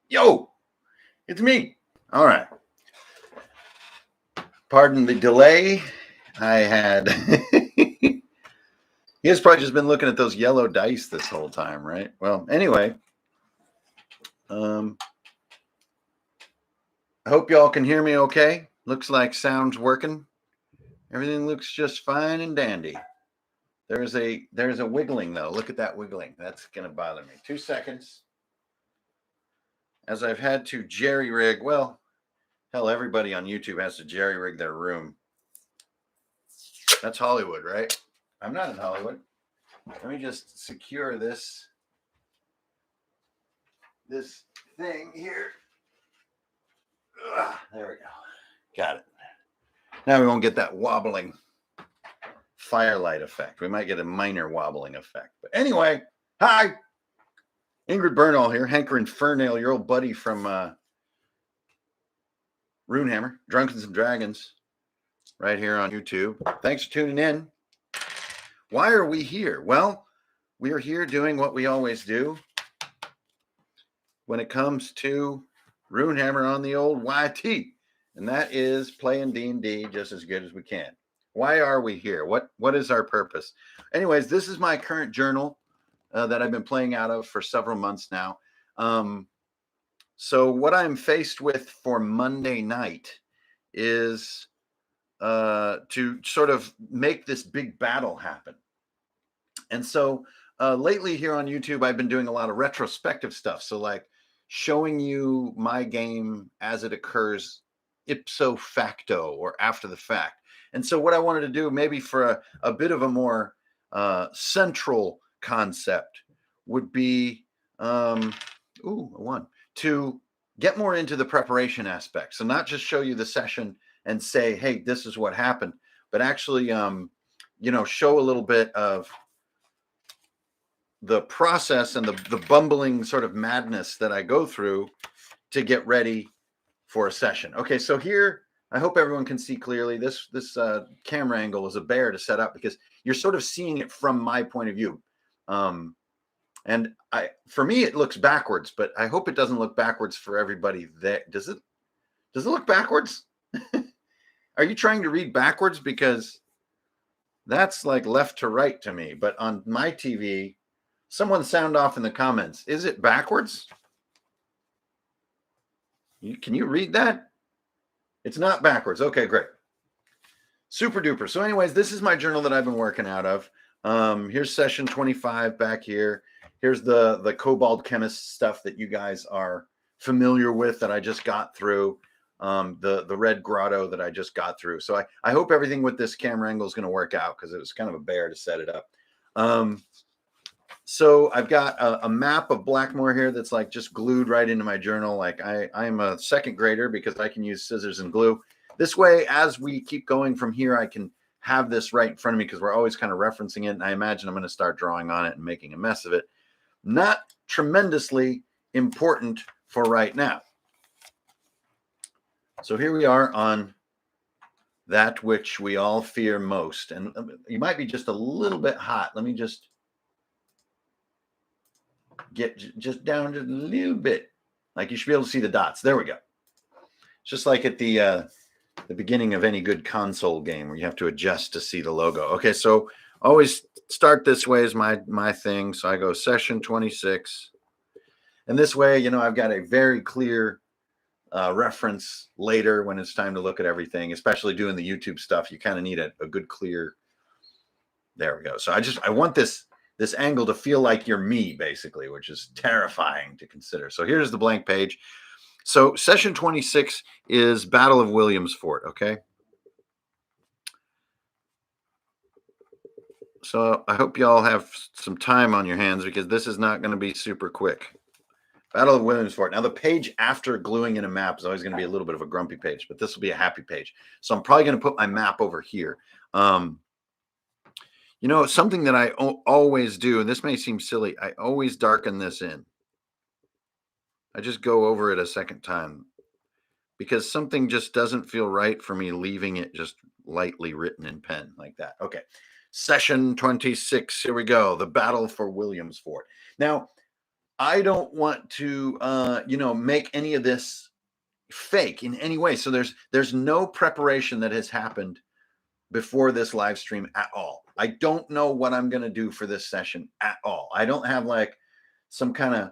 Yo, it's me. All right. Pardon the delay. I had. He has probably just been looking at those yellow dice this whole time, right? Well, anyway. I hope y'all can hear me okay. Looks like sound's working. Everything looks just fine and dandy. There's a wiggling though. Look at that wiggling. That's gonna bother me. 2 seconds. As I've had to jerry rig. Well, hell, everybody on YouTube has to jerry rig their room. That's Hollywood, right? I'm not in Hollywood. Let me just secure this thing here. There we go. Got it. Now we won't get that wobbling firelight effect. We might get a minor wobbling effect. But anyway, hi. Ingrid Bernal here, Hanker Infernail, your old buddy from Runehammer, Drunken and Dragons, right here on YouTube. Thanks for tuning in. Why are we here? Well, we are here doing what we always do when it comes to Runehammer on the old YT, and that is playing D&D just as good as we can. Why are we here? What is our purpose? Anyways, this is my current journal that I've been playing out of for several months now. So what I'm faced with for Monday night is to sort of make this big battle happen. And so lately here on YouTube, I've been doing a lot of retrospective stuff. So like showing you my game as it occurs ipso facto or after the fact. And so what I wanted to do maybe for a bit of a more central concept would be to get more into the preparation aspect. So not just show you the session and say, hey, this is what happened, but actually show a little bit of the process and the bumbling sort of madness that I go through to get ready for a session. Okay, so here I hope everyone can see clearly. This camera angle is a bear to set up because you're sort of seeing it from my point of view. And for me, it looks backwards, but I hope it doesn't look backwards for everybody. Does it look backwards? Are you trying to read backwards? Because that's like left to right to me. But on my TV, someone sound off in the comments. Is it backwards? Can you read that? It's not backwards. Okay, great. Super duper. So anyways, this is my journal that I've been working out of. Here's session 25 back here. Here's the Kobold Chemist stuff that you guys are familiar with that I just got through. The Red Grotto that I just got through. So I hope everything with this camera angle is going to work out because it was kind of a bear to set it up. So I've got a map of Blackmoor here that's like just glued right into my journal. Like I'm a second grader because I can use scissors and glue. This way, as we keep going from here, I can have this right in front of me because we're always kind of referencing it. And I imagine I'm going to start drawing on it and making a mess of it. Not tremendously important for right now. So here we are on that which we all fear most. And you might be just a little bit hot. Let me just get just down just a little bit. Like you should be able to see the dots. There we go. It's just like at the beginning of any good console game where you have to adjust to see the logo. Okay, so always start this way is my thing. So I go session 26. And this way, I've got a very clear reference later when it's time to look at everything, especially doing the YouTube stuff. You kind of need a good clear. There we go. So I want this angle to feel like you're me, basically, which is terrifying to consider. So here's the blank page. So session 26 is Battle of Williamsfort, okay? So I hope y'all have some time on your hands because this is not going to be super quick. Battle of Williamsfort. Now, the page after gluing in a map is always going to be a little bit of a grumpy page, but this will be a happy page. So I'm probably going to put my map over here. Something that I always do, and this may seem silly, I always darken this in. I just go over it a second time because something just doesn't feel right for me leaving it just lightly written in pen like that. Okay. Session 26. Here we go. The battle for Williamsfort. Now, I don't want to, make any of this fake in any way. So there's no preparation that has happened before this live stream at all. I don't know what I'm going to do for this session at all. I don't have like some kind of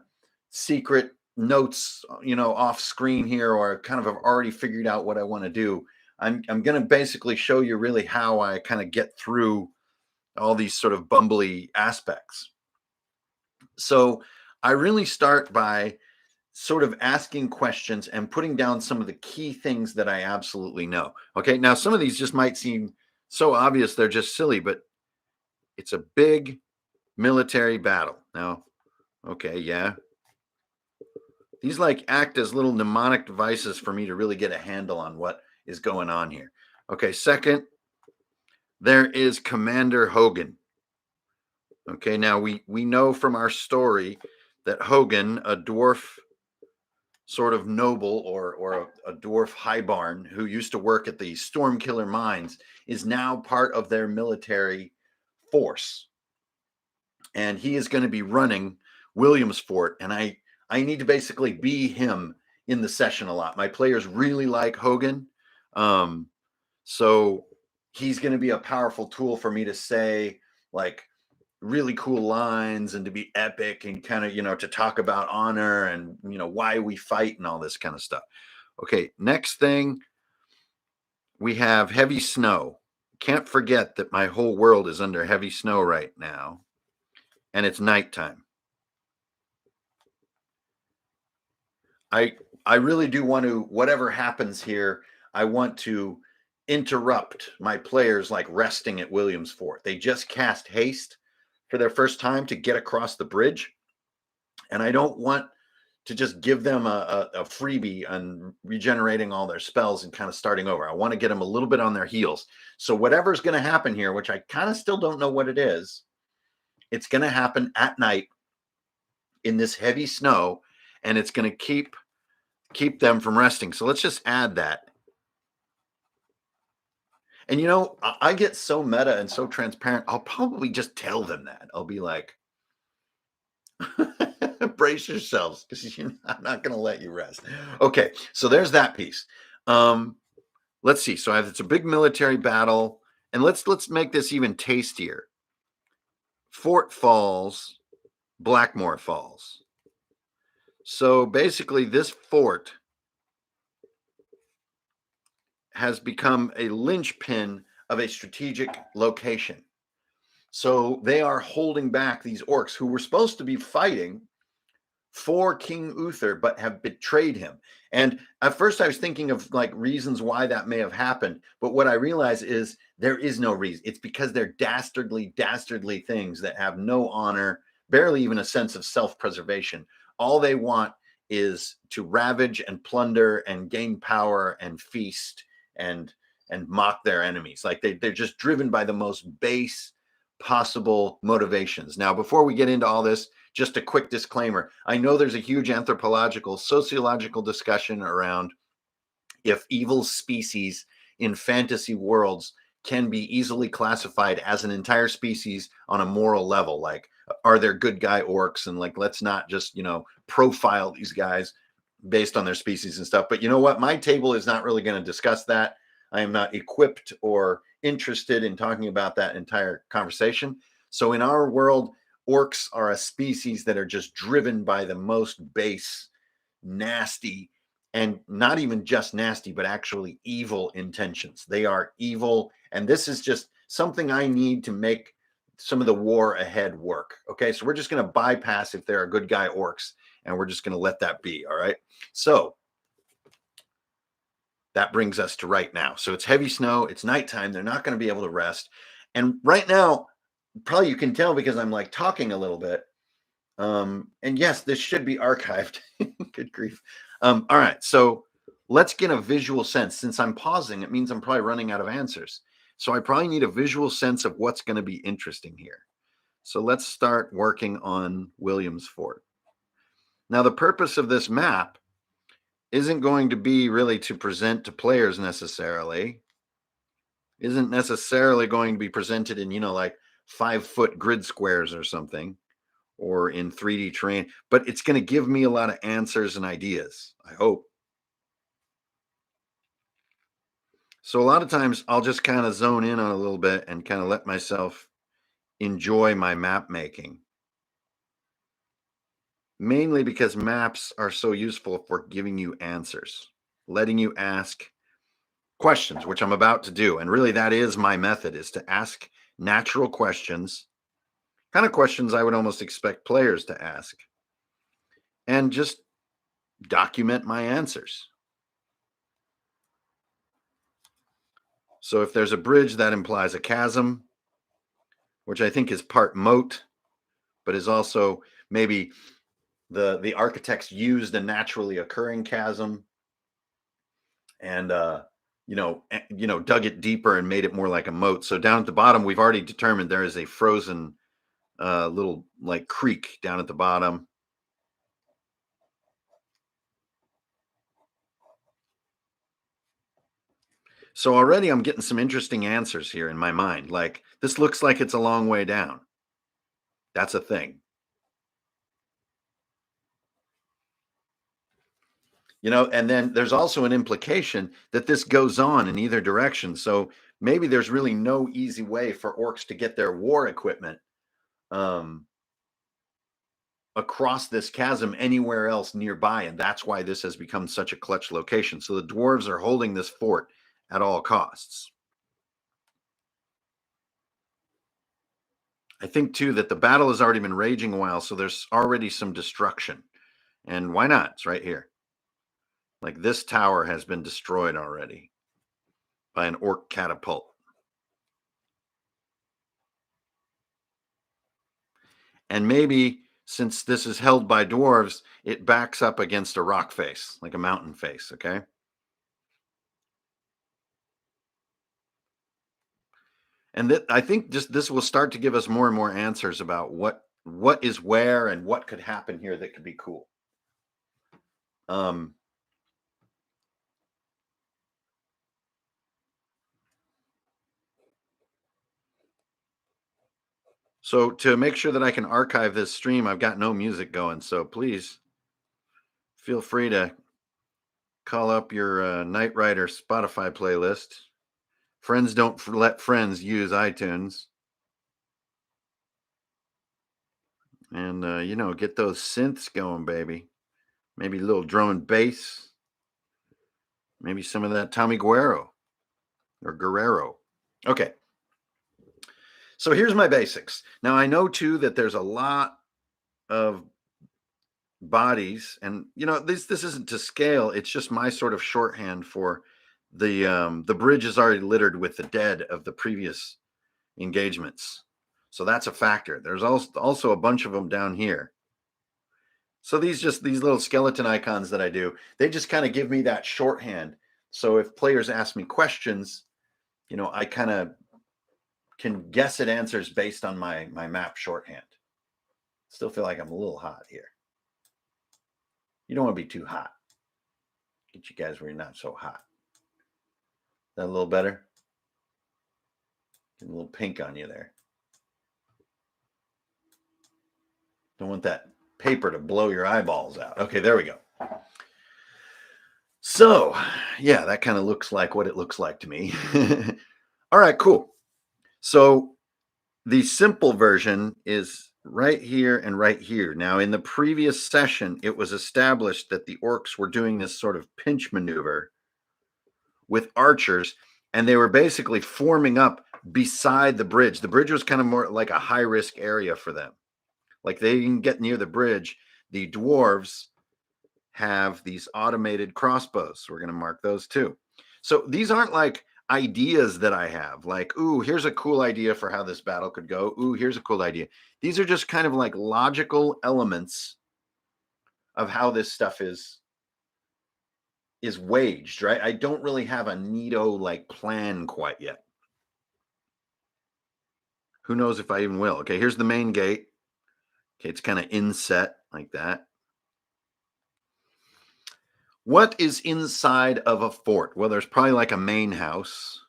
secret notes, off screen here, or kind of have already figured out what I want to do. I'm going to basically show you really how I kind of get through all these sort of bumbly aspects. So I really start by sort of asking questions and putting down some of the key things that I absolutely know. Okay. Now, some of these just might seem so obvious, they're just silly, but it's a big military battle. Now, okay, yeah. These like act as little mnemonic devices for me to really get a handle on what is going on here. Okay, second, there is Commander Hogan. Okay, now we know from our story that Hogan, a dwarf sort of noble or a dwarf highbarn who used to work at the Stormkiller mines, is now part of their military force. And he is going to be running Williamsfort. And I need to basically be him in the session a lot. My players really like Hogan. So he's going to be a powerful tool for me to say like really cool lines and to be epic and kind of, to talk about honor and, why we fight and all this kind of stuff. Okay, next thing, we have heavy snow. Can't forget that my whole world is under heavy snow right now, and it's nighttime. I really do want to, whatever happens here, I want to interrupt my players like resting at Williamsfort. They just cast haste for their first time to get across the bridge. And I don't want to just give them a freebie on regenerating all their spells and kind of starting over. I want to get them a little bit on their heels. So whatever's going to happen here, which I kind of still don't know what it is, it's going to happen at night in this heavy snow, and it's going to keep them from resting. So let's just add that. And I get so meta and so transparent, I'll probably just tell them that. I'll be like, brace yourselves, because I'm not going to let you rest. Okay, so there's that piece. Let's see. So it's a big military battle, and let's make this even tastier. Fort falls, Blackmore falls. So basically, this fort has become a linchpin of a strategic location. So they are holding back these orcs who were supposed to be fighting for King Uther, but have betrayed him. And at first I was thinking of like reasons why that may have happened. But what I realize is there is no reason. It's because they're dastardly things that have no honor, barely even a sense of self-preservation. All they want is to ravage and plunder and gain power and feast and mock their enemies. Like they're just driven by the most base possible motivations. Now, before we get into all this, just a quick disclaimer. I know there's a huge anthropological, sociological discussion around if evil species in fantasy worlds can be easily classified as an entire species on a moral level. Like, are there good guy orcs? And like, let's not just, profile these guys based on their species and stuff. But you know what? My table is not really going to discuss that. I am not equipped or interested in talking about that entire conversation. So in our world, orcs are a species that are just driven by the most base, nasty, and not even just nasty, but actually evil intentions. They are evil. And this is just something I need to make some of the war ahead work. Okay, so we're just going to bypass if there are good guy orcs, and we're just going to let that be. All right. So that brings us to right now. So it's heavy snow. It's nighttime. They're not going to be able to rest. And right now, probably you can tell because I'm like talking a little bit. And yes, this should be archived. Good grief. All right. So let's get a visual sense. Since I'm pausing, it means I'm probably running out of answers. So I probably need a visual sense of what's going to be interesting here. So let's start working on Williamsfort. Now, the purpose of this map isn't going to be really to present to players necessarily. isn't necessarily going to be presented in, like 5-foot grid squares or something, or in 3D terrain, but it's going to give me a lot of answers and ideas, I hope. So a lot of times I'll just kind of zone in on a little bit and kind of let myself enjoy my map making. Mainly because maps are so useful for giving you answers, letting you ask questions, which I'm about to do. And really that is my method, is to ask natural questions, kind of questions I would almost expect players to ask, and just document my answers. So if there's a bridge, that implies a chasm, which I think is part moat, but is also maybe the architects used a naturally occurring chasm and dug it deeper and made it more like a moat. So down at the bottom, we've already determined there is a frozen little like creek down at the bottom. So already I'm getting some interesting answers here in my mind. Like, this looks like it's a long way down. That's a thing. And then there's also an implication that this goes on in either direction. So maybe there's really no easy way for orcs to get their war equipment um, across this chasm anywhere else nearby. And that's why this has become such a clutch location. So the dwarves are holding this fort at all costs. I think too that the battle has already been raging a while, so there's already some destruction. And why not? It's right here. Like, this tower has been destroyed already by an orc catapult. And maybe since this is held by dwarves, it backs up against a rock face, like a mountain face, okay? And that, I think, just this will start to give us more and more answers about what is where and what could happen here that could be cool. So to make sure that I can archive this stream, I've got no music going. So please feel free to call up your Knight Rider Spotify playlist. Friends don't let friends use iTunes. And, get those synths going, baby. Maybe a little drum and bass. Maybe some of that Tommy Guerrero or Guerrero. Okay. So here's my basics. Now, I know too that there's a lot of bodies, and this isn't to scale. It's just my sort of shorthand for the bridge is already littered with the dead of the previous engagements. So that's a factor. There's also a bunch of them down here. So these little skeleton icons that I do, they just kind of give me that shorthand. So if players ask me questions, I kind of can guess at answers based on my map shorthand. Still feel like I'm a little hot here. You don't want to be too hot. Get you guys where you're not so hot. That a little better? Get a little pink on you there. Don't want that paper to blow your eyeballs out. Okay, there we go. So, yeah, that kind of looks like what it looks like to me. All right, cool. So the simple version is right here and right here. Now, in the previous session, it was established that the orcs were doing this sort of pinch maneuver with archers, and they were basically forming up beside the bridge. The bridge was kind of more like a high-risk area for them. Like, they didn't get near the bridge. The dwarves have these automated crossbows. So we're going to mark those too. So these aren't like ideas that I have, like, ooh, here's a cool idea for how this battle could go. Ooh, here's a cool idea. These are just kind of like logical elements of how this stuff is waged, right? I don't really have a neato like plan quite yet. Who knows if I even will. Okay, here's the main gate. Okay, it's kind of inset like that. What is inside of a fort? Well, there's probably like a main house.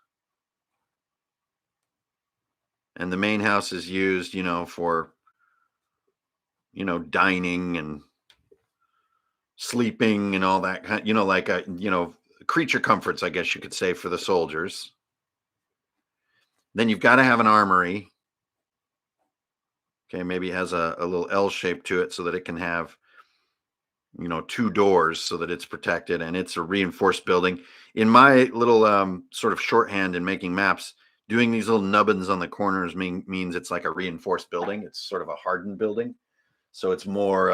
And the main house is used, for, dining and sleeping and all that kind, like creature comforts, I guess you could say, for the soldiers. Then you've got to have an armory. Okay, maybe it has a little L shape to it so that it can have, 2 doors so that it's protected, and it's a reinforced building. In my little sort of shorthand in making maps, doing these little nubbins on the corners means it's like a reinforced building. It's sort of a hardened building. So it's more,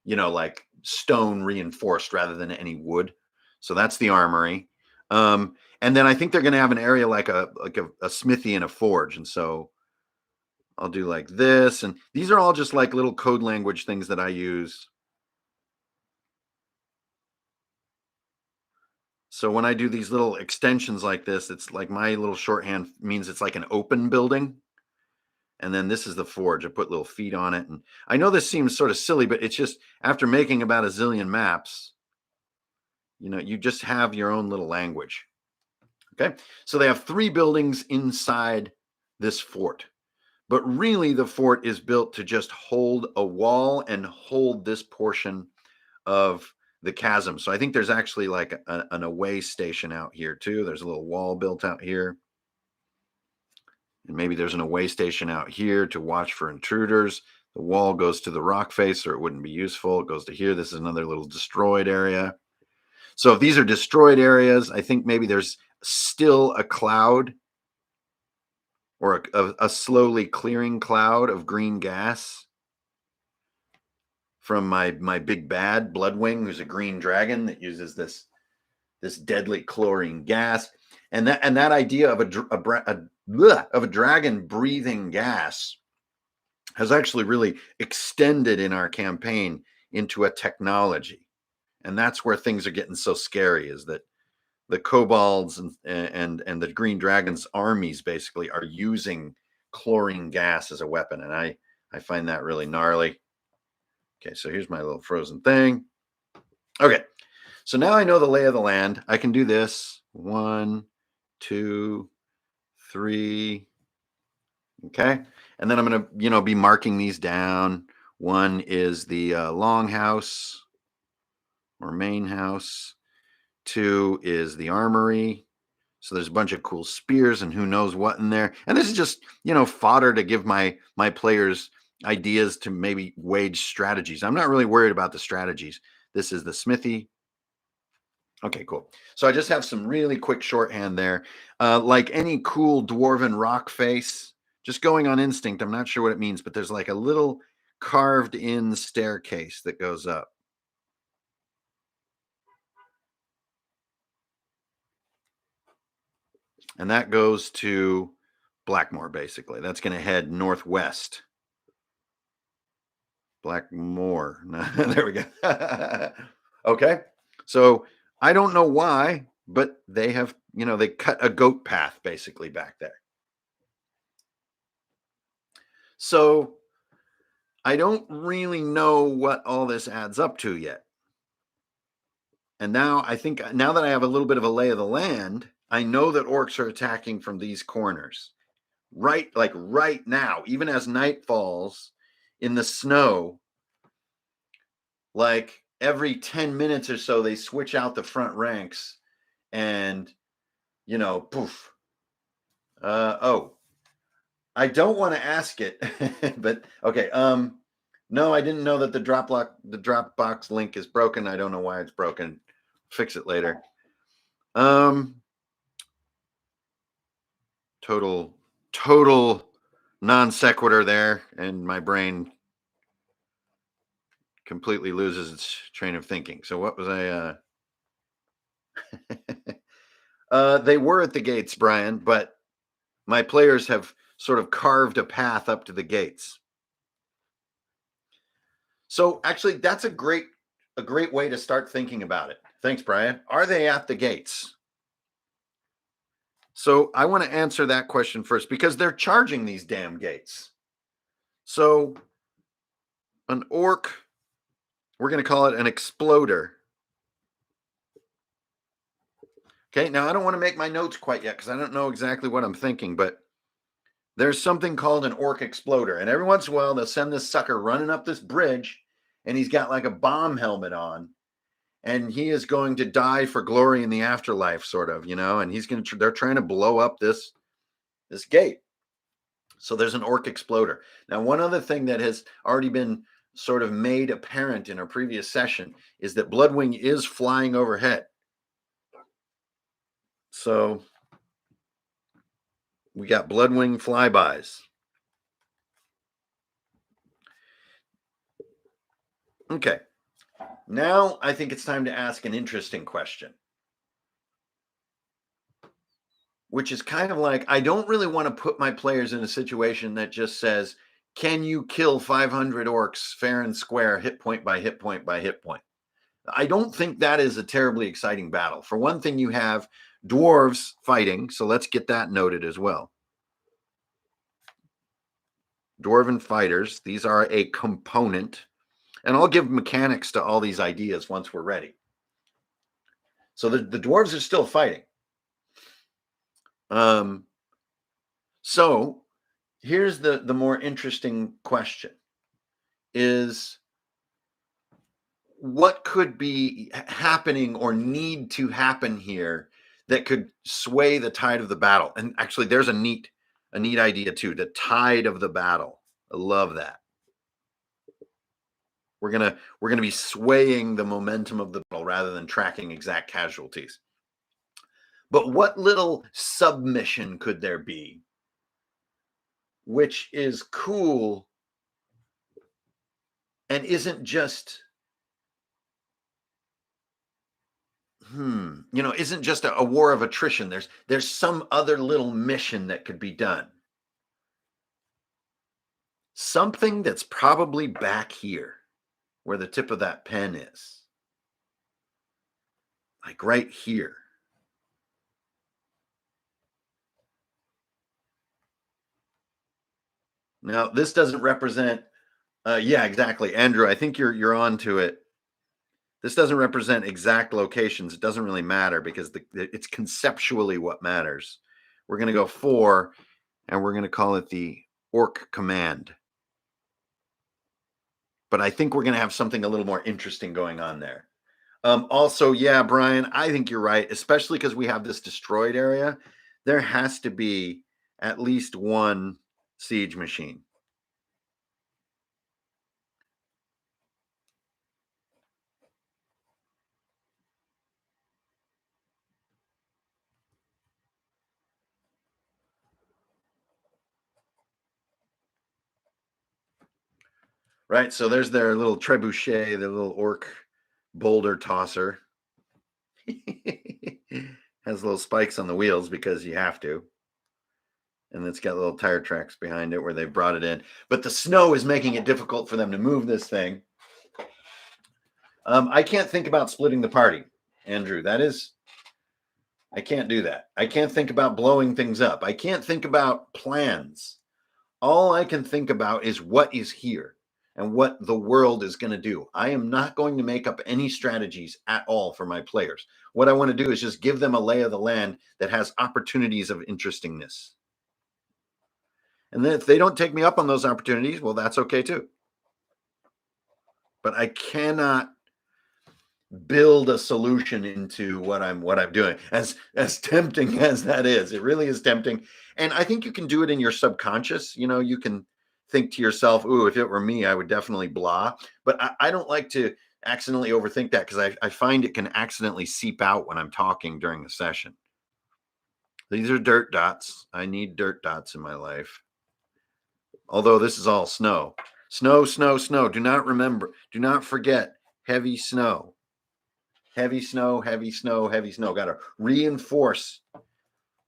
like stone reinforced rather than any wood. So that's the armory. And then I think they're going to have an area like a smithy and a forge. And so I'll do like this. And these are all just like little code language things that I use. So when I do these little extensions like this, it's like my little shorthand means it's like an open building. And then this is the forge. I put little feet on it. And I know this seems sort of silly, but it's just after making about a zillion maps, you just have your own little language. Okay. So they have 3 buildings inside this fort. But really, the fort is built to just hold a wall and hold this portion of the chasm. So I think there's actually like an away station out here too. There's a little wall built out here. And maybe there's an away station out here to watch for intruders. The wall goes to the rock face, or it wouldn't be useful. It goes to here. This is another little destroyed area. So if these are destroyed areas, I think maybe there's still a cloud or a slowly clearing cloud of green gas from my big bad Bloodling, who's a green dragon that uses this deadly chlorine gas. And that idea of a dragon breathing gas has actually really extended in our campaign into a technology. And that's where things are getting so scary, is that the kobolds and the green dragons armies basically are using chlorine gas as a weapon. And I find that really gnarly. Okay, so here's my little frozen thing. Okay, so now I know the lay of the land. I can do this. 1, 2, 3. Okay, and then I'm going to, be marking these down. 1 is the longhouse or main house. 2 is the armory. So there's a bunch of cool spears and who knows what in there. And this is just, fodder to give my players ideas to maybe wage strategies. I'm not really worried about the strategies. This is the smithy. Okay, cool. So I just have some really quick shorthand there. Like any cool dwarven rock face, just going on instinct. I'm not sure what it means, but there's like a little carved in staircase that goes up. And that goes to Blackmore, basically. That's going to head northwest. Blackmore. There we go. Okay. So I don't know why, but they have, they cut a goat path basically back there. So I don't really know what all this adds up to yet. And now I think, now that I have a little bit of a lay of the land, I know that orcs are attacking from these corners. Right now, even as night falls in the snow, like every 10 minutes or so, they switch out the front ranks and, poof. Oh, I don't want to ask it, but okay. No, I didn't know that the Dropbox link is broken. I don't know why it's broken. Fix it later. Total non sequitur there, and my brain completely loses its train of thinking. So what was I? They were at the gates, Brian, but my players have sort of carved a path up to the gates. So actually, that's a great way to start thinking about it. Thanks, Brian. Are they at the gates? So I want to answer that question first, because they're charging these damn gates. So an orc, we're going to call it an exploder. Okay, now I don't want to make my notes quite yet because I don't know exactly what I'm thinking, but there's something called an Orc Exploder. And every once in a while, they'll send this sucker running up this bridge, and he's got like a bomb helmet on. And he is going to die for glory in the afterlife, sort of, and he's going to, they're trying to blow up this gate. So there's an Orc Exploder. Now, one other thing that has already been sort of made apparent in our previous session is that Bloodling is flying overhead. So we got Bloodling Flybys. Okay. Now I think it's time to ask an interesting question, which is kind of like, I don't really want to put my players in a situation that just says, can you kill 500 orcs fair and square, hit point by hit point by hit point? I don't think that is a terribly exciting battle. For one thing, you have dwarves fighting, so let's get that noted as well. Dwarven fighters, these are a component, and I'll give mechanics to all these ideas once we're ready. So the dwarves are still fighting. So here's the more interesting question is, what could be happening or need to happen here that could sway the tide of the battle? And actually, there's a neat idea too, the tide of the battle. I love that. We're gonna be swaying the momentum of the battle rather than tracking exact casualties. But what little submission could there be, which is cool and isn't just isn't just a war of attrition. There's some other little mission that could be done. Something that's probably back here where the tip of that pen is. Like right here. Now, this doesn't represent yeah, exactly. Andrew, I think you're on to it. This doesn't represent exact locations. It doesn't really matter because it's conceptually what matters. We're going to go 4, and we're going to call it the Orc Command. But I think we're going to have something a little more interesting going on there. Also, yeah, Brian, I think you're right, especially because we have this destroyed area. There has to be at least one siege machine. Right, so there's their little trebuchet, their little orc boulder tosser. Has little spikes on the wheels because you have to. And it's got little tire tracks behind it where they've brought it in. But the snow is making it difficult for them to move this thing. I can't think about splitting the party, Andrew. I can't do that. I can't think about blowing things up. I can't think about plans. All I can think about is what is here and what the world is going to do. I am not going to make up any strategies at all for my players. What I want to do is just give them a lay of the land that has opportunities of interestingness. And then if they don't take me up on those opportunities, well, that's okay too. But I cannot build a solution into what I'm doing. As tempting as that is, it really is tempting. And I think you can do it in your subconscious. You can think to yourself, ooh, if it were me, I would definitely blah. But I don't like to accidentally overthink that because I find it can accidentally seep out when I'm talking during the session. These are dirt dots. I need dirt dots in my life. Although this is all snow. Snow, snow, snow. Do not forget heavy snow. Heavy snow, heavy snow, heavy snow. Got to reinforce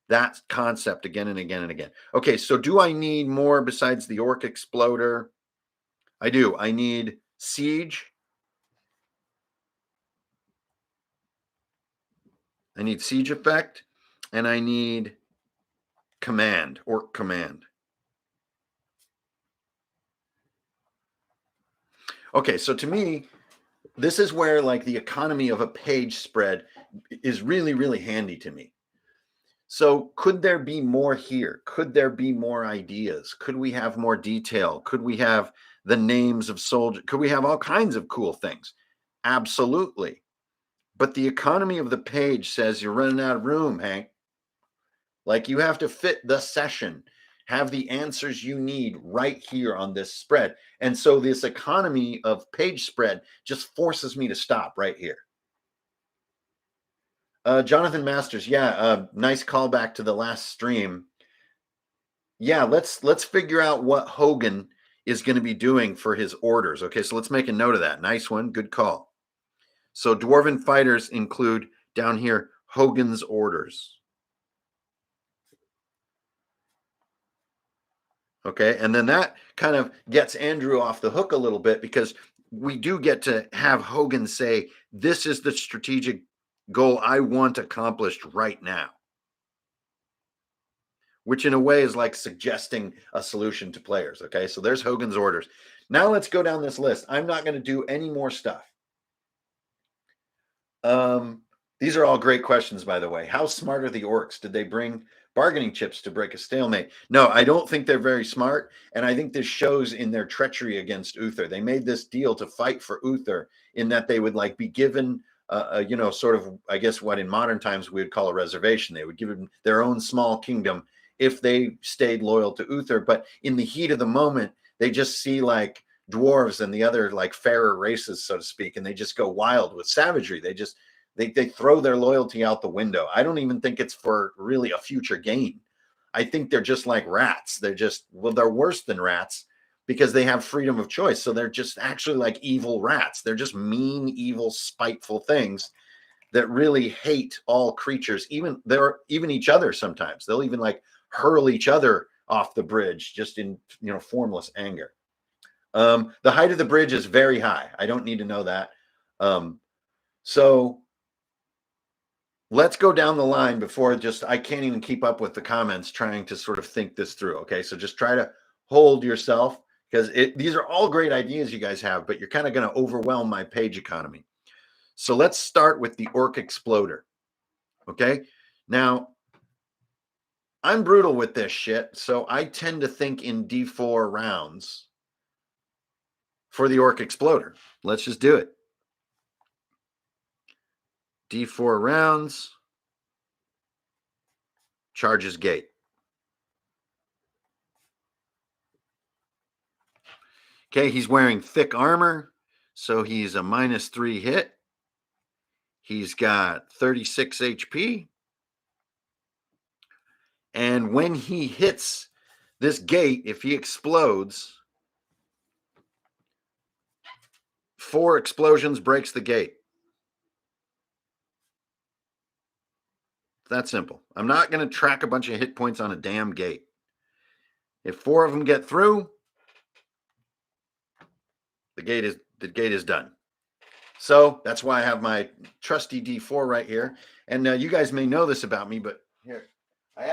that concept again and again and again. Okay, so do I need more besides the Orc Exploder? I do. I need Siege. I need Siege Effect. And I need Command, Orc Command. Okay, so to me, this is where like the economy of a page spread is really, really handy to me. So could there be more here? Could there be more ideas? Could we have more detail? Could we have the names of soldiers? Could we have all kinds of cool things? Absolutely. But the economy of the page says you're running out of room, Hank. Like, you have to fit the session, have the answers you need right here on this spread. And so this economy of page spread just forces me to stop right here. Jonathan Masters, yeah, nice callback to the last stream. Yeah, let's figure out what Hogan is going to be doing for his orders. Okay, so let's make a note of that. Nice one, good call. So Dwarven fighters include down here Hogan's orders. Okay, and then that kind of gets Andrew off the hook a little bit, because we do get to have Hogan say, this is the strategic goal I want accomplished right now, which in a way is like suggesting a solution to players. Okay, so there's Hogan's orders. Now let's go down this list. I'm not going to do any more stuff. These are all great questions, by the way. How smart are the orcs? Did they bring bargaining chips to break a stalemate? No, I don't think they're very smart. And I think this shows in their treachery against Uther. They made this deal to fight for Uther, in that they would like be given, sort of, I guess what in modern times we would call a reservation. They would give them their own small kingdom if they stayed loyal to Uther. But in the heat of the moment, they just see like dwarves and the other like fairer races, so to speak, and they just go wild with savagery. They throw their loyalty out the window. I don't even think it's for really a future gain. I think they're just like rats. They're worse than rats because they have freedom of choice. So they're just actually like evil rats. They're just mean, evil, spiteful things that really hate all creatures, even each other sometimes. They'll even like hurl each other off the bridge just in, formless anger. The height of the bridge is very high. I don't need to know that. So let's go down the line before I can't even keep up with the comments trying to sort of think this through. Okay, so just try to hold yourself, because these are all great ideas you guys have, but you're kind of going to overwhelm my page economy. So let's start with the Orc Exploder. Okay, now I'm brutal with this shit, so I tend to think in D4 rounds for the Orc Exploder. Let's just do it. D4 rounds, charges gate. Okay, he's wearing thick armor, so he's a -3 hit. He's got 36 HP. And when he hits this gate, if he explodes, 4 explosions breaks the gate. That simple. I'm not going to track a bunch of hit points on a damn gate. If 4 of them get through, the gate is done. So that's why I have my trusty D4 right here. And you guys may know this about me, but here, I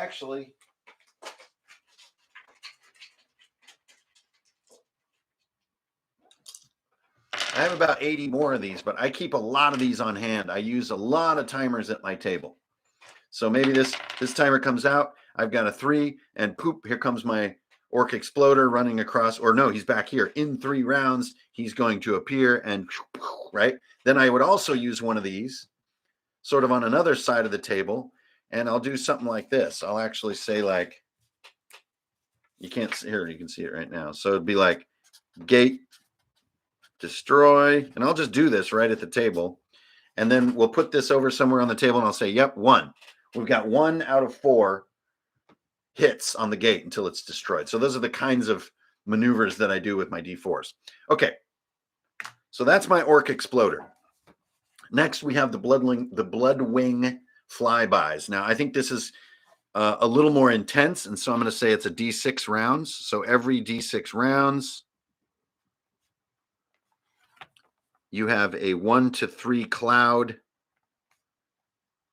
have about 80 more of these, but I keep a lot of these on hand. I use a lot of timers at my table. So maybe this timer comes out, I've got a 3, and poop, here comes my Orc Exploder running across, or no, he's back here. In 3 rounds, he's going to appear, and right? Then I would also use one of these sort of on another side of the table, and I'll do something like this. I'll actually say like, you can't see here, you can see it right now. So it'd be like gate, destroy, and I'll just do this right at the table. And then we'll put this over somewhere on the table, and I'll say, yep, 1. We've got 1 out of 4 hits on the gate until it's destroyed. So those are the kinds of maneuvers that I do with my D4s. Okay, so that's my Orc Exploder. Next, we have the Bloodwing Flybys. Now, I think this is a little more intense, and so I'm going to say it's a D6 rounds. So every D6 rounds, you have a 1 to 3 cloud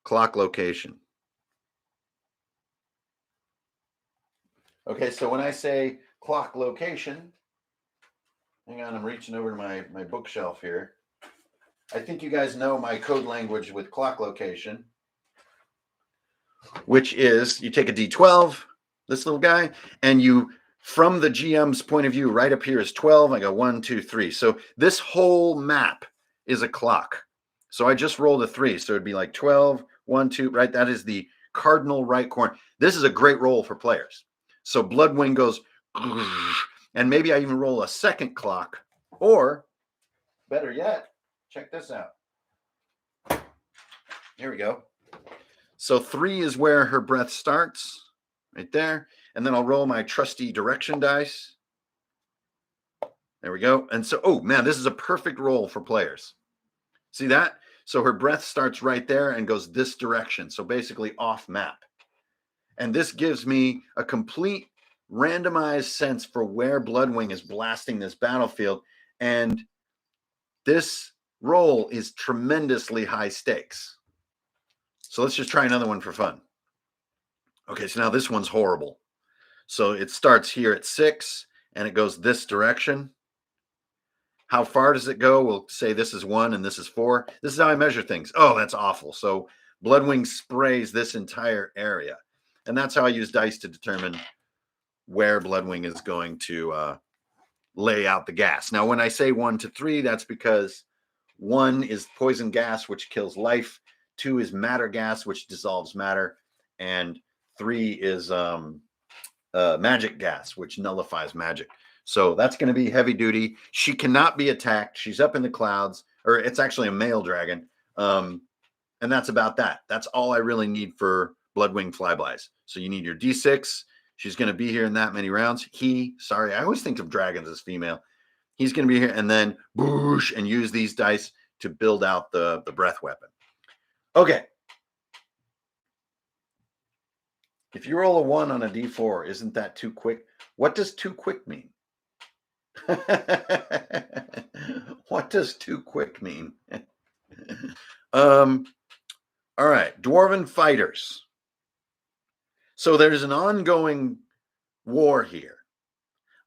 clock location. Okay, so when I say clock location, hang on, I'm reaching over to my bookshelf here. I think you guys know my code language with clock location. which is you take a D12, this little guy, and you, from the GM's point of view, right up here is 12. I go 1, 2, 3. So this whole map is a clock. So I just rolled a 3. So it'd be like 12, 1, 2, right? That is the cardinal right corner. This is a great roll for players. So Bloodwing goes, and maybe I even roll a second clock, or better yet, check this out. Here we go. So 3 is where her breath starts, right there. And then I'll roll my trusty direction dice. There we go. And so, oh man, this is a perfect roll for players. See that? So her breath starts right there and goes this direction. So basically off map. And this gives me a complete randomized sense for where Bloodwing is blasting this battlefield. And this roll is tremendously high stakes. So let's just try another one for fun. Okay, so now this one's horrible. So it starts here at 6 and it goes this direction. How far does it go? We'll say this is 1 and this is 4. This is how I measure things. Oh, that's awful. So Bloodwing sprays this entire area. And that's how I use dice to determine where Bloodwing is going to lay out the gas. Now, when I say 1 to 3, that's because 1 is poison gas, which kills life. 2 is matter gas, which dissolves matter. And 3 is magic gas, which nullifies magic. So that's going to be heavy duty. She cannot be attacked. She's up in the clouds, or it's actually a male dragon. And that's about that. That's all I really need for Bloodwing Flybys. So you need your D6. She's going to be here in that many rounds. Sorry, I always think of dragons as female. He's going to be here and then boosh and use these dice to build out the breath weapon. Okay. If you roll a 1 on a D4, isn't that too quick? What does too quick mean? What does too quick mean? All right, dwarven fighters. So there's an ongoing war here.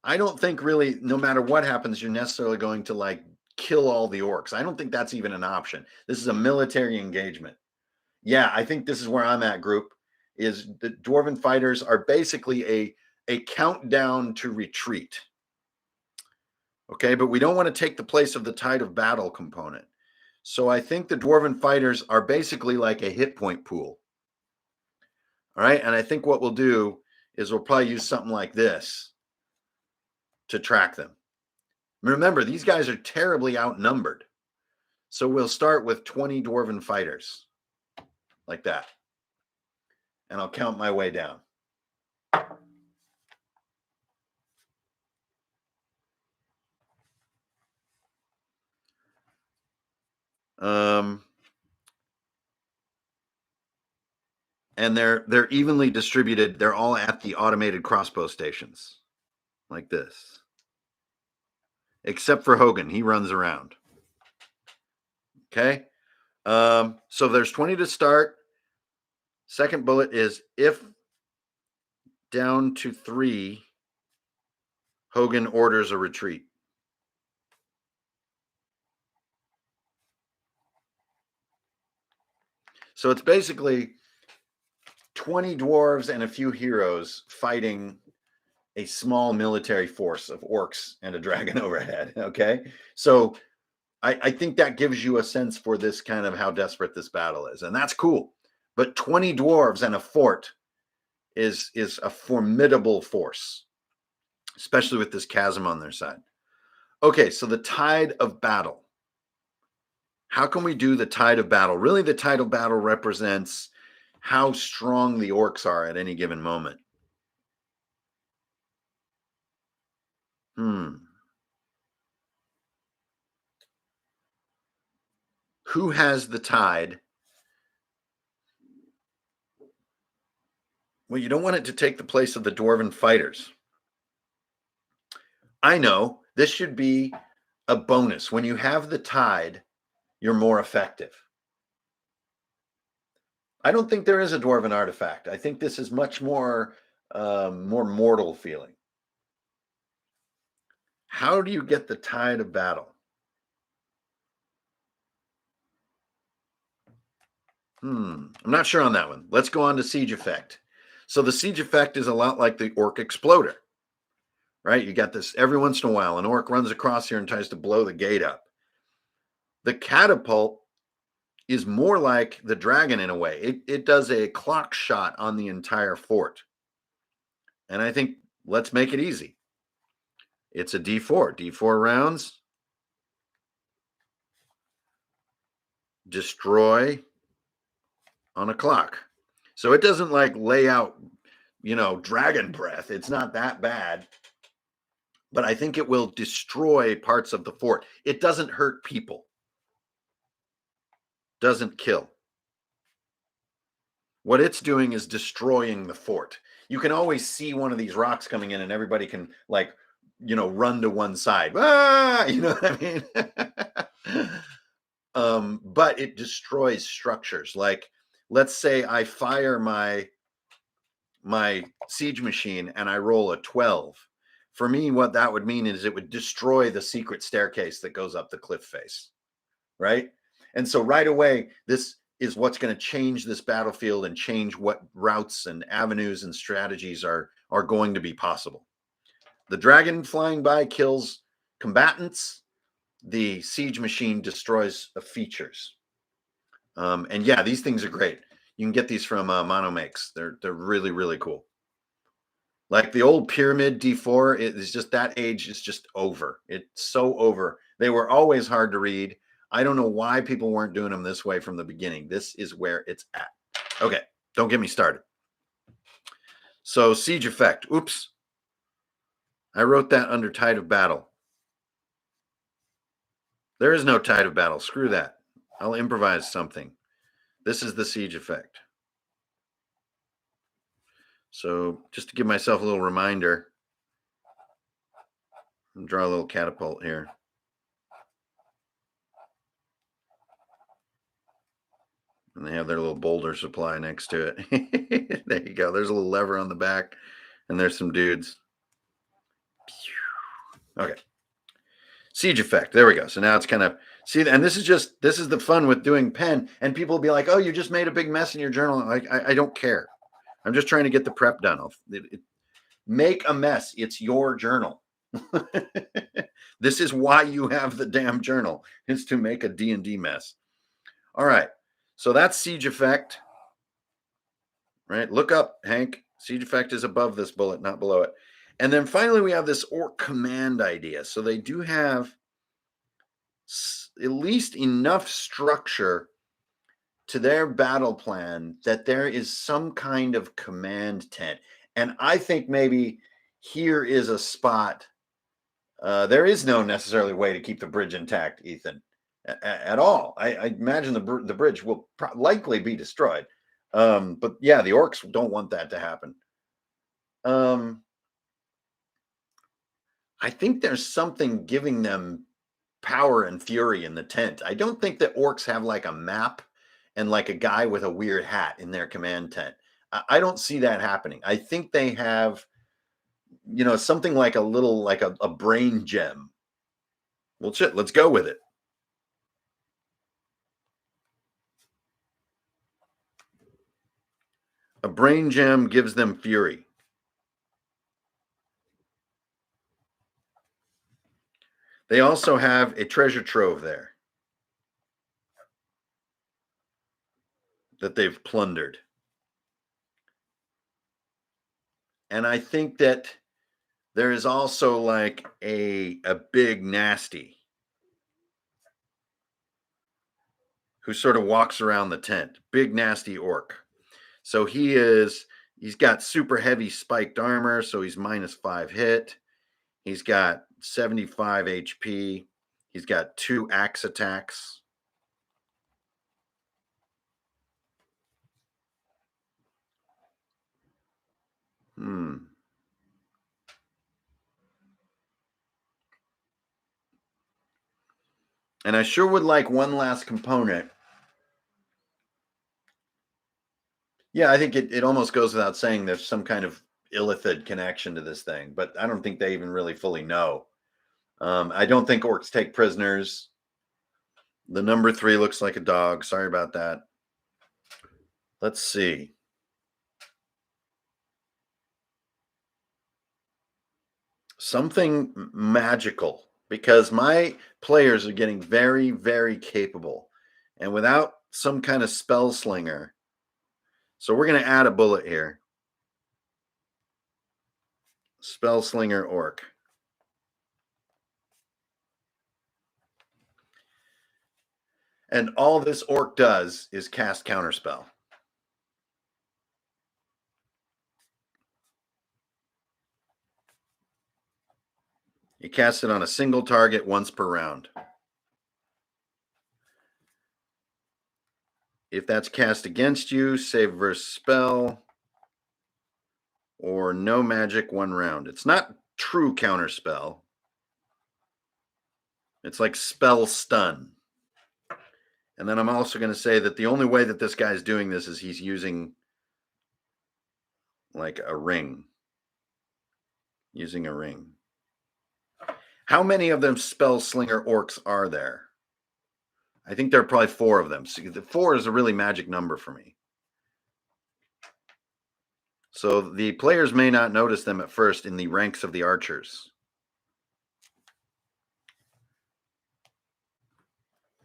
I don't think really, no matter what happens, you're necessarily going to like kill all the orcs. I don't think that's even an option. This is a military engagement. Yeah, I think this is where I'm at, group, is the dwarven fighters are basically a countdown to retreat. Okay, but we don't want to take the place of the tide of battle component. So I think the dwarven fighters are basically like a hit point pool. All right, and I think what we'll do is we'll probably use something like this to track them. Remember, these guys are terribly outnumbered. So we'll start with 20 dwarven fighters, like that. And I'll count my way down. And they're evenly distributed. They're all at the automated crossbow stations, like this. Except for Hogan, he runs around. Okay. So there's 20 to start. Second bullet is if down to 3, Hogan orders a retreat. So it's basically 20 dwarves and a few heroes fighting a small military force of orcs and a dragon overhead. Okay. So I think that gives you a sense for this kind of how desperate this battle is. And that's cool. But 20 dwarves and a fort is a formidable force, especially with this chasm on their side. Okay, so the tide of battle. How can we do the tide of battle? Really, the tide of battle represents how strong the orcs are at any given moment. Who has the tide? Well, you don't want it to take the place of the dwarven fighters. I know this should be a bonus. When you have the tide, you're more effective. I don't think there is a dwarven artifact. I think this is much more mortal feeling. How do you get the tide of battle? I'm not sure on that one. Let's go on to siege effect. So the siege effect is a lot like the Orc Exploder, right? You got this every once in a while, an orc runs across here and tries to blow the gate up. The catapult is more like the dragon in a way. It does a clock shot on the entire fort. And I think let's make it easy. It's a D4. D4 rounds. Destroy on a clock. So it doesn't like lay out, dragon breath. It's not that bad. But I think it will destroy parts of the fort. It doesn't hurt people. Doesn't kill. What it's doing is destroying the fort. You can always see one of these rocks coming in and everybody can run to one side. Ah, you know what I mean? But it destroys structures. Like, let's say I fire my siege machine and I roll a 12. For me, what that would mean is it would destroy the secret staircase that goes up the cliff face, right? And so right away, this is what's going to change this battlefield and change what routes and avenues and strategies are going to be possible. The dragon flying by kills combatants. The siege machine destroys features. And yeah, these things are great. You can get these from Monomakes. They're really, really cool. Like the old pyramid D4, it is just that age is just over. It's so over. They were always hard to read. I don't know why people weren't doing them this way from the beginning. This is where it's at. Okay, don't get me started. So siege effect. Oops. I wrote that under tide of battle. There is no tide of battle. Screw that. I'll improvise something. This is the siege effect. So just to give myself a little reminder, I'll draw a little catapult here. And they have their little boulder supply next to it. There you go. There's a little lever on the back, and there's some dudes. Okay. Siege effect. There we go. So now it's kind of, see, and this is the fun with doing pen. And people will be like, oh, you just made a big mess in your journal. I don't care. I'm just trying to get the prep done. Make a mess. It's your journal. This is why you have the damn journal, is to make a D&D mess. All right. So that's siege effect, right? Look up, Hank. Siege effect is above this bullet, not below it. And then finally, we have this orc command idea. So they do have at least enough structure to their battle plan that there is some kind of command tent. And I think maybe here is a spot. There is no necessarily way to keep the bridge intact, Ethan, at all. I imagine the bridge will likely be destroyed. But yeah, the orcs don't want that to happen. I think there's something giving them power and fury in the tent. I don't think that orcs have like a map and like a guy with a weird hat in their command tent. I don't see that happening. I think they have, something like a little, like a brain gem. Well, shit, let's go with it. A brain gem gives them fury. They also have a treasure trove there that they've plundered. And I think that there is also like a big nasty who sort of walks around the tent. Big nasty orc. So he's got super heavy spiked armor, so he's -5 hit. He's got 75 HP. He's got 2 axe attacks. And I sure would like one last component. Yeah, I think it almost goes without saying there's some kind of illithid connection to this thing, but I don't think they even really fully know. I don't think orcs take prisoners. The number 3 looks like a dog. Sorry about that. Let's see. Something magical, because my players are getting very, very capable. And without some kind of spell slinger, so we're going to add a bullet here. Spell slinger orc. And all this orc does is cast counterspell. You cast it on a single target once per round. If that's cast against you, save versus spell, or no magic 1 round. It's not true counterspell. It's like spell stun. And then I'm also going to say that the only way that this guy's doing this is he's using like a ring. Using a ring. How many of them spell slinger orcs are there? I think there are probably 4 of them. So the 4 is a really magic number for me. So the players may not notice them at first in the ranks of the archers.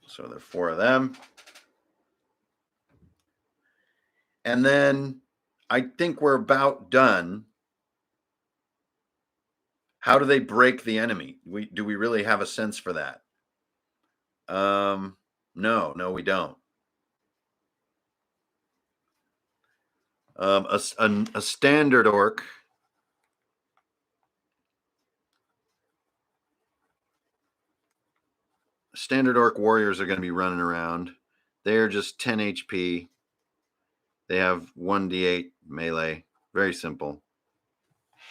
So there are 4 of them. And then I think we're about done. How do they break the enemy? Do we really have a sense for that? No, we don't. A standard orc. Standard orc warriors are going to be running around. They're just 10 HP. They have 1d8 melee. Very simple.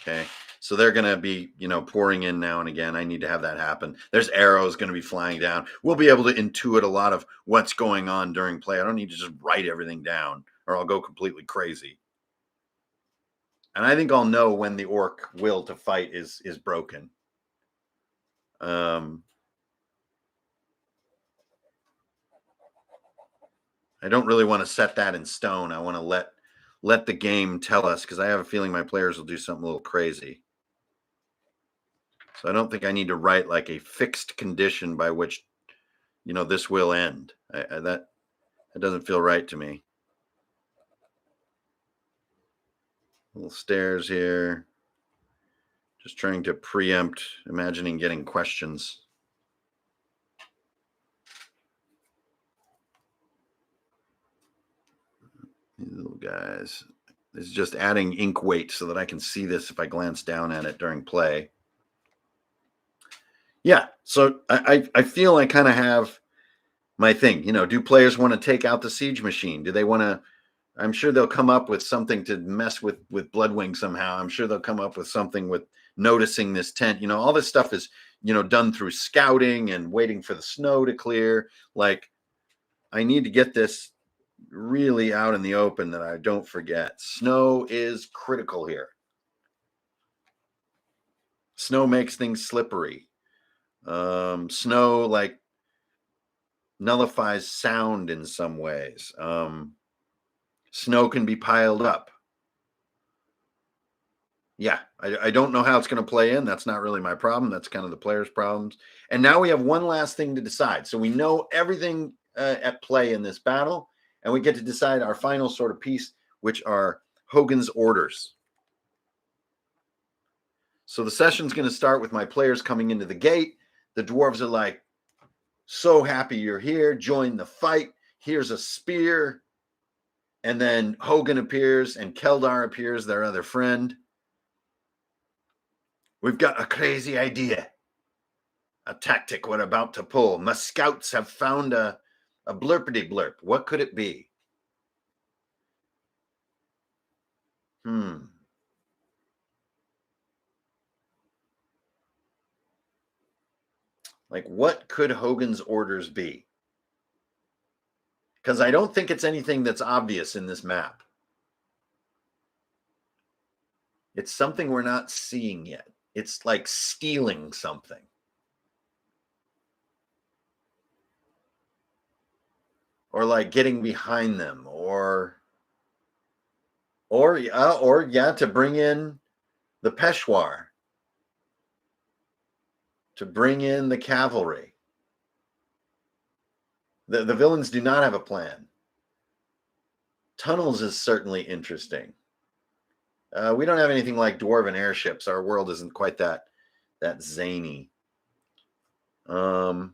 Okay. So they're going to be, pouring in now and again. I need to have that happen. There's arrows going to be flying down. We'll be able to intuit a lot of what's going on during play. I don't need to just write everything down or I'll go completely crazy. And I think I'll know when the orc will to fight is broken. I don't really want to set that in stone. I want to let the game tell us, because I have a feeling my players will do something a little crazy. So I don't think I need to write like a fixed condition by which, this will end. That doesn't feel right to me. Little stairs here. Just trying to preempt, imagining getting questions. These little guys. This is just adding ink weight so that I can see this if I glance down at it during play. Yeah, so I feel I kind of have my thing. Do players want to take out the siege machine? Do they want to? I'm sure they'll come up with something to mess with Bloodwing somehow. I'm sure they'll come up with something with noticing this tent. All this stuff is, done through scouting and waiting for the snow to clear. Like, I need to get this really out in the open that I don't forget. Snow is critical here. Snow makes things slippery. Snow like nullifies sound in some ways. Snow can be piled up. Yeah, I don't know how it's going to play in. That's not really my problem. That's kind of the players' problems. And now we have one last thing to decide. So we know everything at play in this battle, and we get to decide our final sort of piece, which are Hogan's orders. So the session's going to start with my players coming into the gate. The dwarves are like, so happy you're here. Join the fight. Here's a spear. And then Hogan appears and Keldar appears, their other friend. We've got a crazy idea. A tactic we're about to pull. My scouts have found a blurpity blurp. What could it be? Like, what could Hogan's orders be? Because I don't think it's anything that's obvious in this map. It's something we're not seeing yet. It's like stealing something. Or like getting behind them, or Or yeah, to bring in the Peshawar, to bring in the cavalry. The villains do not have a plan. Tunnels is certainly interesting. We don't have anything like dwarven airships. Our world isn't quite that zany. No,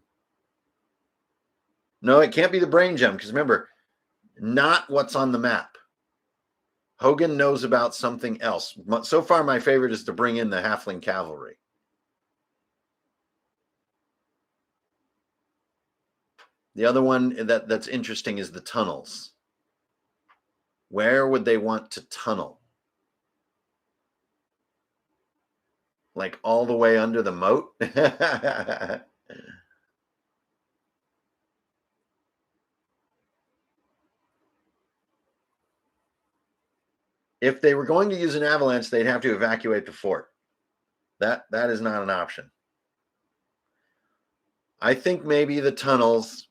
it can't be the brain gem, because remember, not what's on the map. Hogan knows about something else. So far, my favorite is to bring in the halfling cavalry. The other one that's interesting is the tunnels. Where would they want to tunnel? Like all the way under the moat? If they were going to use an avalanche, they'd have to evacuate the fort. That is not an option. I think maybe the tunnels,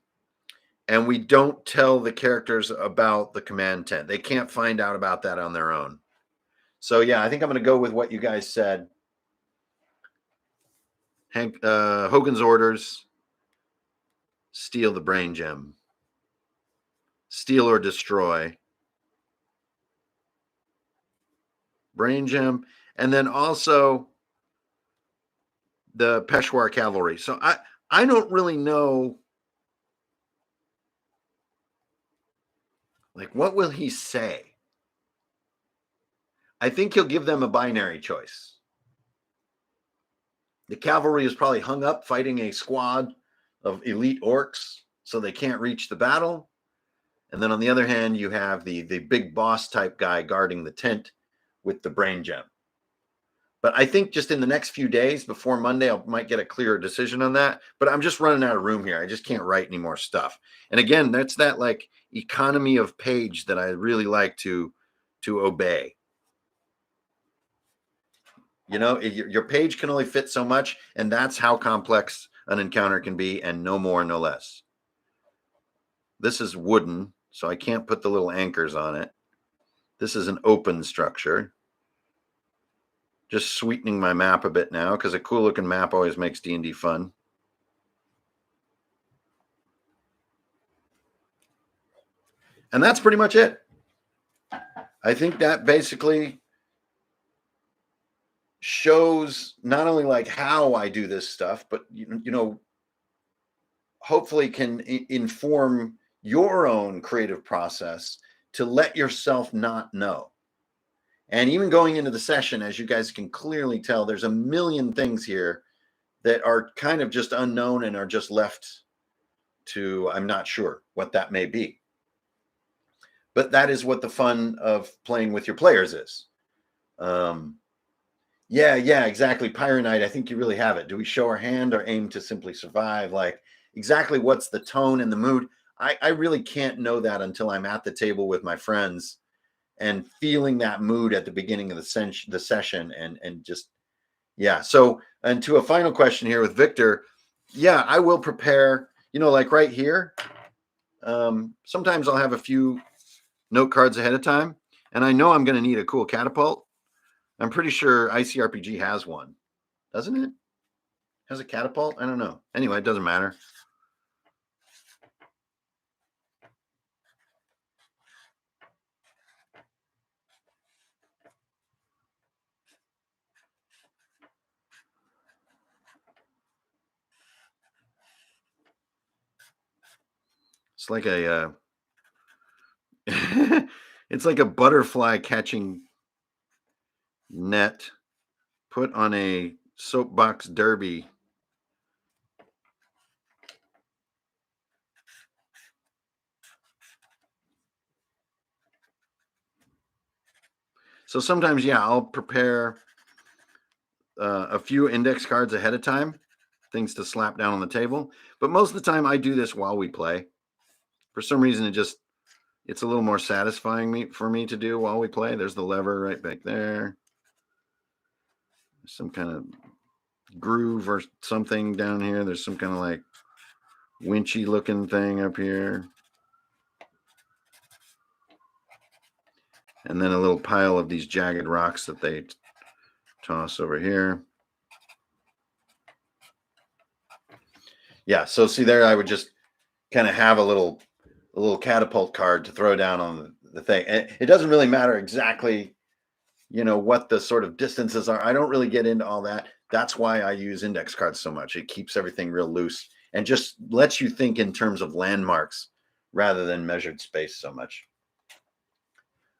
and we don't tell the characters about the command tent. They can't find out about that on their own. So yeah, I think I'm going to go with what you guys said. Hogan's orders: steal the brain gem, steal or destroy. Brain gem, and then also the Peshawar cavalry. So I don't really know, like, what will he say? I think he'll give them a binary choice. The cavalry is probably hung up fighting a squad of elite orcs, so they can't reach the battle. And then on the other hand, you have the big boss type guy guarding the tent with the brain gem. But I think just in the next few days before Monday, I might get a clearer decision on that. But I'm just running out of room here. I just can't write any more stuff. And again, that's that like economy of page that I really like to obey. You know, your page can only fit so much, and that's how complex an encounter can be, and no more, no less. This is wooden, so I can't put the little anchors on it. This is an open structure. Just sweetening my map a bit now, because a cool looking map always makes D&D fun. And that's pretty much it. I think that basically shows not only like how I do this stuff, but you know, hopefully can inform your own creative process to let yourself not know. And even going into the session, as you guys can clearly tell, there's a million things here that are kind of just unknown and are just left to, I'm not sure what that may be. But that is what the fun of playing with your players is. Yeah, exactly. Pyronite, I think you really have it. Do we show our hand or aim to simply survive? Like, exactly what's the tone and the mood? I really can't know that until I'm at the table with my friends and feeling that mood at the beginning of the session and just, yeah. So, and to a final question here with Victor, yeah, I will prepare, you know, like right here. Sometimes I'll have a few note cards ahead of time, and I know I'm going to need a cool catapult. I'm pretty sure ICRPG has one, doesn't it? Has a catapult? I don't know. Anyway, it doesn't matter. It's like a it's like a butterfly catching net put on a soapbox derby. So sometimes, yeah, I'll prepare a few index cards ahead of time, things to slap down on the table. But most of the time, I do this while we play. For some reason, it's a little more satisfying for me to do while we play. There's the lever right back there. Some kind of groove or something down here. There's some kind of like winchy looking thing up here. And then a little pile of these jagged rocks that they toss over here. Yeah, so see there, I would just kind of have a little catapult card to throw down on the thing. And it doesn't really matter exactly, what the sort of distances are. I don't really get into all that. That's why I use index cards so much. It keeps everything real loose and just lets you think in terms of landmarks rather than measured space so much.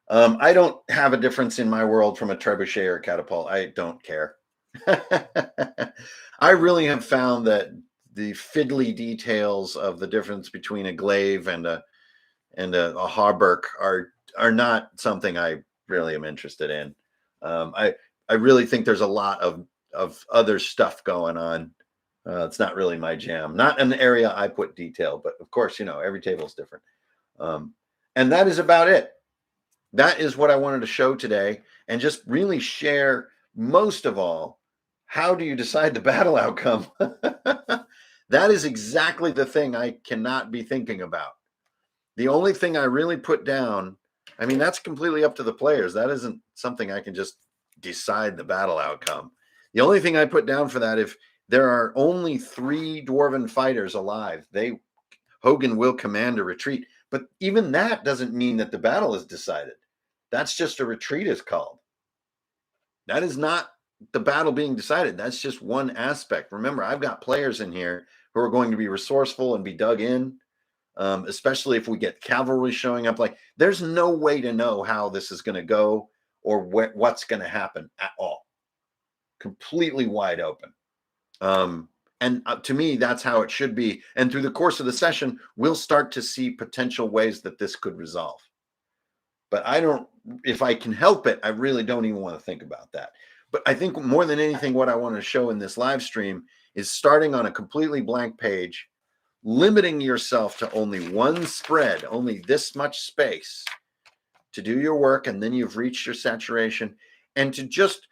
I don't have a difference in my world from a trebuchet or a catapult. I don't care. I really have found that the fiddly details of the difference between a glaive and a hauberk are not something I really am interested in. I really think there's a lot of other stuff going on. It's not really my jam. Not an area I put detail, but of course, every table is different. And that is about it. That is what I wanted to show today, and just really share, most of all, how do you decide the battle outcome? That is exactly the thing I cannot be thinking about. The only thing I really put down, I mean, that's completely up to the players. That isn't something I can just decide the battle outcome. The only thing I put down for that, if there are only 3 dwarven fighters alive, Hogan will command a retreat. But even that doesn't mean that the battle is decided. That's just a retreat is called. That is not the battle being decided. That's just one aspect. Remember, I've got players in here who are going to be resourceful and be dug in, especially if we get cavalry showing up. Like, there's no way to know how this is going to go or what's going to happen at all. Completely wide open. And to me, that's how it should be. And through the course of the session, we'll start to see potential ways that this could resolve. But if I can help it, I really don't even want to think about that. But I think more than anything, what I want to show in this live stream is starting on a completely blank page, limiting yourself to only one spread, only this much space to do your work, and then you've reached your saturation, and to just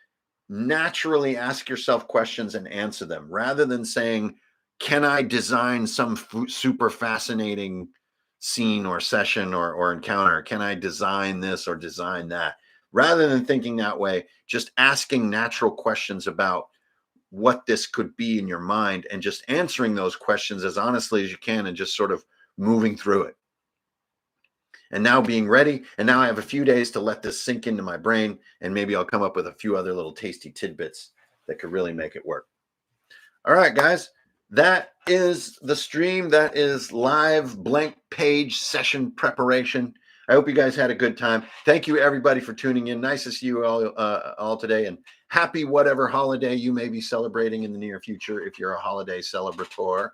naturally ask yourself questions and answer them, rather than saying, can I design some super fascinating scene or session or encounter? Can I design this or design that? Rather than thinking that way, just asking natural questions about what this could be in your mind, and just answering those questions as honestly as you can, and just sort of moving through it. And now being ready, and now I have a few days to let this sink into my brain, and maybe I'll come up with a few other little tasty tidbits that could really make it work. All right, guys, that is the stream. That is live blank page session preparation. I hope you guys had a good time. Thank you, everybody, for tuning in. Nice to see you all today, and happy whatever holiday you may be celebrating in the near future, if you're a holiday celebrator,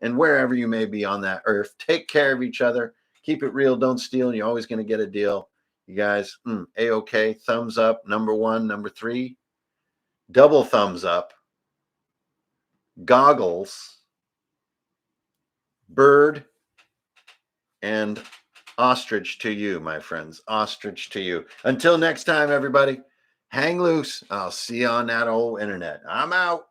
and wherever you may be on that earth. Take care of each other. Keep it real. Don't steal, and you're always going to get a deal. You guys, A-OK. Thumbs up, number 1. Number 3, double thumbs up. Goggles, bird, and ostrich to you, my friends. Ostrich to you. Until next time, everybody, hang loose. I'll see you on that old internet. I'm out.